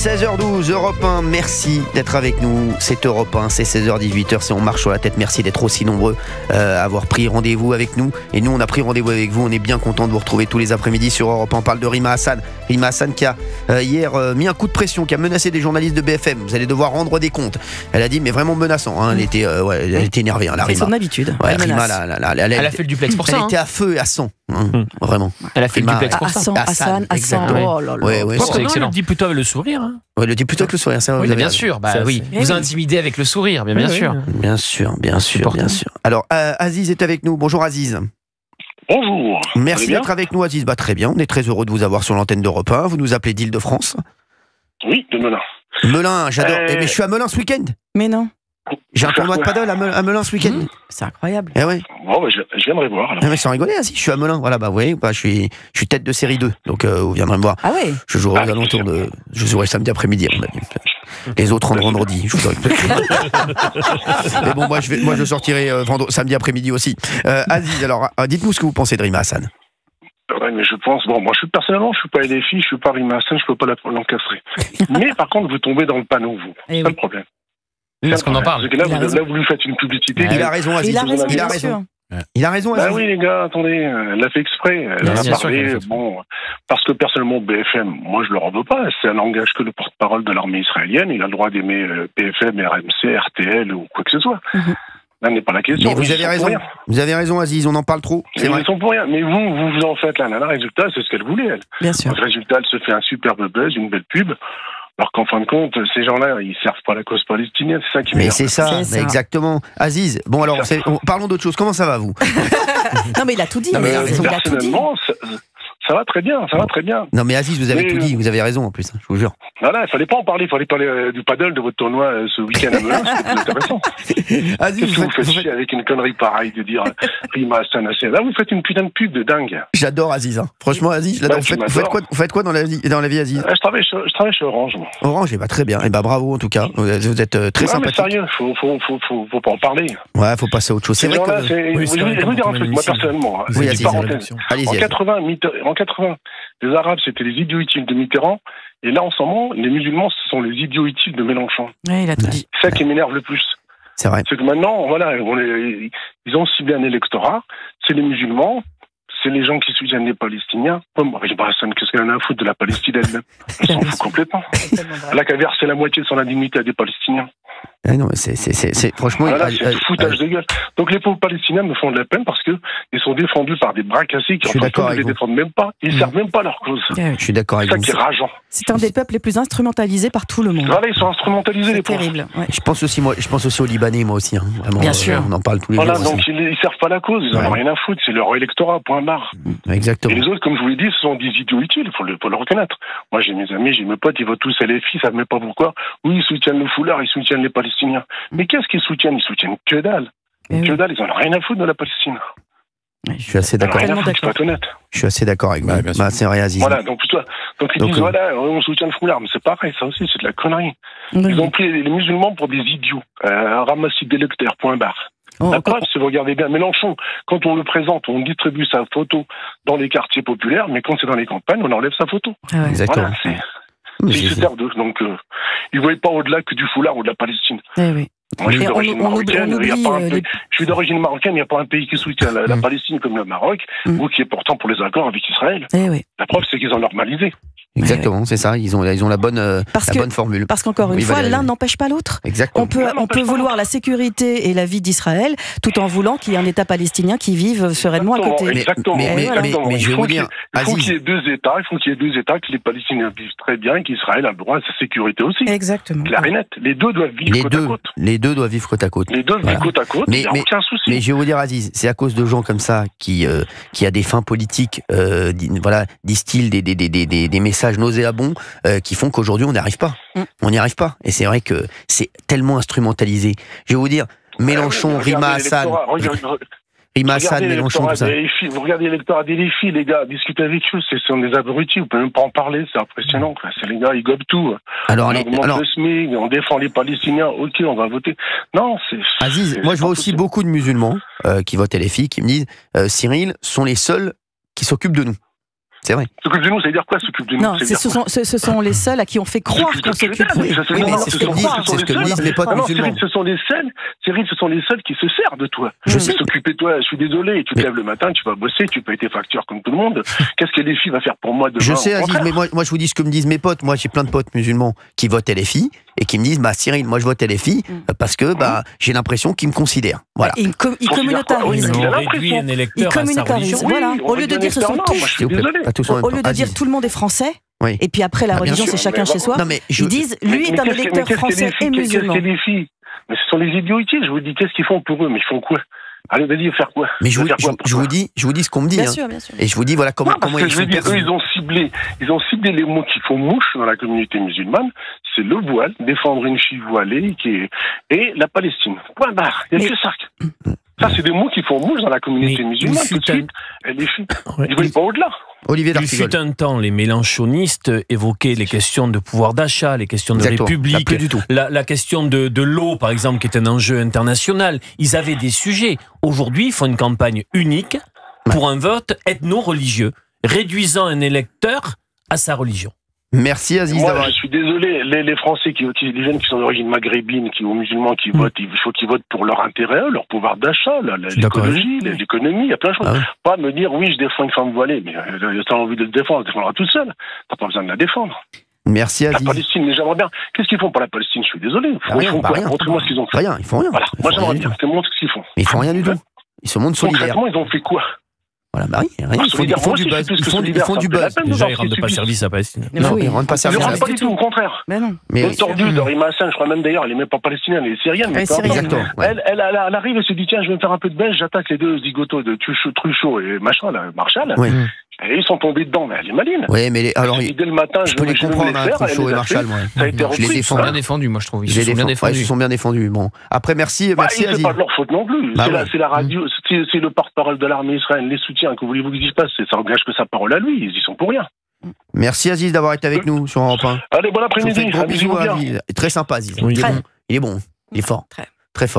16h12, Europe 1, merci d'être avec nous. C'est Europe 1, c'est 16h-18h, c'est On marche sur la tête. Merci d'être aussi nombreux à avoir pris rendez-vous avec nous. Et nous, on a pris rendez-vous avec vous. On est bien content de vous retrouver tous les après-midi sur Europe 1. On parle de Rima Hassan. Rima Hassan qui a hier mis un coup de pression, qui a menacé des journalistes de BFM. Vous allez devoir rendre des comptes. Elle a dit, mais vraiment menaçant. Hein. Elle était énervée, hein, la Rima. C'est son habitude. Ouais, Rima, elle a fait le duplex pour ça. Elle était à feu et à 100. Vraiment. Elle a fait Rima, le duplex pour ça. Hassan. Exactement. Oh là là. Ouais, C'est excellent. Elle le dit plutôt avec le sourire. Hein. Ouais, le dit plutôt que le sourire, c'est vrai. Oui, bien sûr, oui. Vous intimidez avec le sourire, bien sûr. Bien sûr. Alors, Aziz est avec nous. Bonjour Aziz. Bonjour. Merci d'être avec nous Aziz. Très bien, on est très heureux de vous avoir sur l'antenne d'Europe 1. Vous nous appelez d'Île-de-France. Oui, de Melun. Melun, j'adore. Mais je suis à Melun ce week-end. Mais non. J'ai un tournoi de paddle à Melun ce week-end. C'est incroyable. Eh ouais. Bon, je viendrai voir. Alors. Ah, mais sans rigoler, Aziz, je suis à Melun. Voilà, vous voyez, je suis tête de série 2. Donc, vous viendrez me voir. Ah ouais. Je jouerai aux alentours de. Je jouerai samedi après-midi, à mon avis. Les autres en vendredi. Mais bon, moi je sortirai samedi après-midi aussi. Aziz, alors, dites-nous ce que vous pensez de Rima Hassan. Ouais, mais je pense, moi personnellement, je suis pas LFI, je suis pas Rima Hassan, je peux pas l'encastrer. Mais par contre, vous tombez dans le panneau, vous. C'est ça le problème. Est-ce qu'on en parle? Parce que là, vous lui faites une publicité. Il a raison, Aziz. Il a raison. Il a raison, Aziz. Ah oui, les gars, attendez, elle l'a fait exprès. Elle en a parlé, parce que personnellement, BFM, moi, je le en veux pas. Ça n'engage que le porte-parole de l'armée israélienne. Il a le droit d'aimer BFM, RMC, RTL ou quoi que ce soit. Là n'est pas la question. Mais vous avez raison. Vous avez raison, Aziz, on en parle trop. C'est vrai. Ils sont pour rien. Mais vous en faites là. Le résultat, c'est ce qu'elle voulait, elle. Bien sûr. Le résultat, elle se fait un superbe buzz, une belle pub. Alors qu'en fin de compte, ces gens-là, ils servent pas la cause palestinienne. C'est ça qui m'énerve. Mais c'est ça, exactement. Aziz, bon alors, parlons d'autre chose. Comment ça va, vous? Non mais il a tout dit. Personnellement, ça va très bien, Non mais Aziz, vous avez tout dit, vous avez raison en plus, je vous jure. Voilà, il fallait pas en parler, il fallait parler du paddle de votre tournoi ce week-end à Melun, c'est plus intéressant. Aziz, qu'est-ce que vous faites chier avec une connerie pareille de dire Rima Hassan? Là, vous faites une putain de pub de dingue. J'adore Aziz, hein. Franchement Aziz, j'adore. Vous faites quoi dans la vie, Aziz? Je travaille chez Orange. Moi. Orange, très bien, bravo en tout cas, vous êtes très sympathique. Mais sérieux, faut pas en parler. Ouais, faut passer à autre chose. C'est vrai que... Je vais vous dire un truc, moi personnellement. Oui, Aziz, allez-y. En 80, les Arabes, c'était les idiots utiles de Mitterrand. Et là, en ce moment, les musulmans, ce sont les idiots utiles de Mélenchon. Ouais, il a tout dit. C'est ça qui m'énerve le plus. C'est vrai. C'est que maintenant, voilà, ils ont ciblé un électorat. C'est les musulmans. C'est les gens qui soutiennent les Palestiniens. Rima Hassan, qu'est-ce qu'elle en a à foutre de la Palestine elle-même? Elle s'en fout complètement. Elle a qu'à verser la moitié de son indignité à des Palestiniens. Ah non, c'est franchement... Voilà, c'est foutage de gueule. Donc les pauvres Palestiniens me font de la peine parce qu'ils sont défendus par des bras cassés qui ne les défendent même pas. Ils ne servent même pas leur cause. Je suis d'accord avec vous. C'est ça qui est rageant. C'est un des peuples les plus instrumentalisés par tout le monde. Voilà, ils sont instrumentalisés, les pauvres. C'est terrible. Ouais. Je pense aussi aux Libanais, moi aussi. Hein. Vraiment, bien sûr. On en parle tous les jours. Voilà, donc ils ne servent pas la cause, ils n'en ont rien à foutre. C'est leur électorat, point barre. Exactement. Et les autres, comme je vous l'ai dit, ce sont des idiots utiles, il faut le reconnaître. Moi, j'ai mes amis, j'ai mes potes, ils votent tous à LFI, ils ne savent même pas pourquoi. Oui, ils soutiennent le foulard, ils soutiennent les Palestiniens. Mais qu'est-ce qu'ils soutiennent? Ils soutiennent que dalle. Que dalle, ils n'en ont rien à foutre de la Palestine. Je suis assez d'accord. Je suis assez d'accord avec vous. C'est vrai, Aziz. Voilà, donc ils disent, voilà, on soutient le foulard, mais c'est pareil, ça aussi, c'est de la connerie. Ils ont pris les musulmans pour des idiots. Un ramassis d'électeurs, point barre. La preuve, si vous regardez bien, Mélenchon, quand on le présente, on distribue sa photo dans les quartiers populaires, mais quand c'est dans les campagnes, on enlève sa photo. Exactement. Voilà, c'est terre d'eux. Donc, ils ne voient pas au-delà que du foulard ou de la Palestine. Oui. Moi, je suis d'origine marocaine, je suis d'origine marocaine, il n'y a pas un pays qui soutient la Palestine comme le Maroc, ou qui est pourtant pour les accords avec Israël. La preuve, c'est qu'ils ont normalisé. Exactement, c'est ça. Ils ont la bonne formule. Parce qu'encore une fois, l'un n'empêche pas l'autre. Exactement. On peut vouloir la sécurité et la vie d'Israël, tout en voulant qu'il y ait un État palestinien qui vive sereinement à côté. Exactement. Mais je vais vous dire, il faut qu'il y ait deux États. Il faut qu'il y ait deux États, que les Palestiniens vivent très bien et qu'Israël a le droit à sa sécurité aussi. Exactement. Clair et net. Les deux doivent vivre côte à côte. Les deux doivent vivre côte à côte. Les deux vivent côte à côte. Il n'y a aucun souci. Mais je vais vous dire, Aziz, c'est à cause de gens comme ça qui a des fins politiques, distillent des messages nauséabonds. Qui font qu'aujourd'hui on n'y arrive pas. On n'y arrive pas. Et c'est vrai que c'est tellement instrumentalisé. Je vais vous dire, Mélenchon, Rima Hassan, Mélenchon, tout ça. Vous regardez l'électorat des LFI, les gars, discutez avec eux, ce sont des abrutis, vous pouvez même pas en parler, c'est impressionnant. C'est les gars, ils gobent tout. On augmente le SMIC, on défend les Palestiniens, ok, on va voter. Non, c'est... Aziz, moi je vois aussi beaucoup de musulmans qui votent LFI, qui me disent Cyril sont les seuls qui s'occupent de nous. C'est vrai. S'occupe de nous, ça veut dire quoi, s'occupe de nous? Non, ce sont les seuls à qui on fait croire qu'on s'occupe. Oui, mais c'est ce que me disent mes potes musulmans. Ce sont les seuls qui se servent de toi. Je sais. S'occuper de toi, je suis désolé, tu te lèves le matin, tu vas bosser, tu payes tes factures comme tout le monde. Qu'est-ce que les filles vont faire pour moi demain? Je sais, Aziz, mais moi je vous dis ce que me disent mes potes. Moi j'ai plein de potes musulmans qui votent LFI et qui me disent Cyril, moi je vote LFI parce que j'ai l'impression qu'ils me considèrent. Voilà. Ils communautarisent. Ils ont réduit un électeur à sa religion. Voilà. Au lieu de dire ce sont tous, au lieu de dire tout le monde est français. Oui. Et puis après la religion c'est chacun chez soi. Ils disent lui est un électeur français et musulman. Mais ce sont les idiots utiles. Je vous dis qu'est-ce qu'ils font pour eux, mais ils font quoi? Allez, vas-y, faire quoi? Mais je vous dis ce qu'on me dit. Bien sûr. Et je vous dis voilà comment ils font. Eux, ils ont ciblé les mots qui font mouche dans la communauté musulmane. C'est le voile, défendre une fille voilée, et la Palestine. Point barre. Il n'y a que ça. Ça, c'est des mots qui font mouche dans la communauté musulmane. Tout de suite, les filles. Ils ne veulent pas au-delà. Olivier Il fut un temps, les mélanchonistes évoquaient les questions de pouvoir d'achat, les questions de république, la question de l'eau, par exemple, qui est un enjeu international. Ils avaient des sujets. Aujourd'hui, ils font une campagne unique pour un vote ethno-religieux, réduisant un électeur à sa religion. Merci Aziz. Moi, je suis désolé, les Français, les jeunes qui sont d'origine maghrébine, aux musulmans qui votent, il faut qu'ils votent pour leur intérêt, leur pouvoir d'achat, l'écologie, l'économie, il y a plein de choses. Pas me dire, oui, je défends une femme voilée, mais t'as envie de le défendre, défendra toute seule. T'as pas besoin de la défendre. Merci Aziz. La Palestine, mais j'aimerais bien. Qu'est-ce qu'ils font pour la Palestine? Je suis désolé. Ils font quoi? Montrez-moi ce qu'ils ont fait. Rien, ils font rien. Voilà. Moi, j'aimerais bien. Montre ce qu'ils font. Mais ils font rien du tout. Ils se montrent solidaires. Concrètement, ils ont fait quoi? Voilà, rien. Ils font du buzz. Déjà, ils rendent pas service à Palestine. Non, ils rendent pas service à Palestine. Pas du tout, au contraire. Mais non. Le tordu de Rima Hassan, je crois même d'ailleurs, elle est même pas palestinienne, elle est syrienne. Exactement. Elle arrive et se dit, tiens, je vais me faire un peu de belge, j'attaque les deux zigotos de Truchot et machin, là, Marshall. Et ils sont tombés dedans, mais elle est maline. Oui, mais alors, dès le matin, je peux les comprendre, Truchot et Marshall, moi. Ça a été repris. Je les défends bien défendus, moi, je trouve. Ils se sont bien défendus. Bon. Après, merci Aziz. C'est pas de leur faute non plus. C'est la radio, c'est le porte-parole de l'armée israélienne, les soutiens, que voulez-vous qu'ils y passent? Ça engage que sa parole à lui, ils y sont pour rien. Merci Aziz d'avoir été avec nous sur Europe 1. Allez, bon après-midi. Gros bisous, Aziz. Très sympa, Aziz. Il est bon, il est fort. Très fort.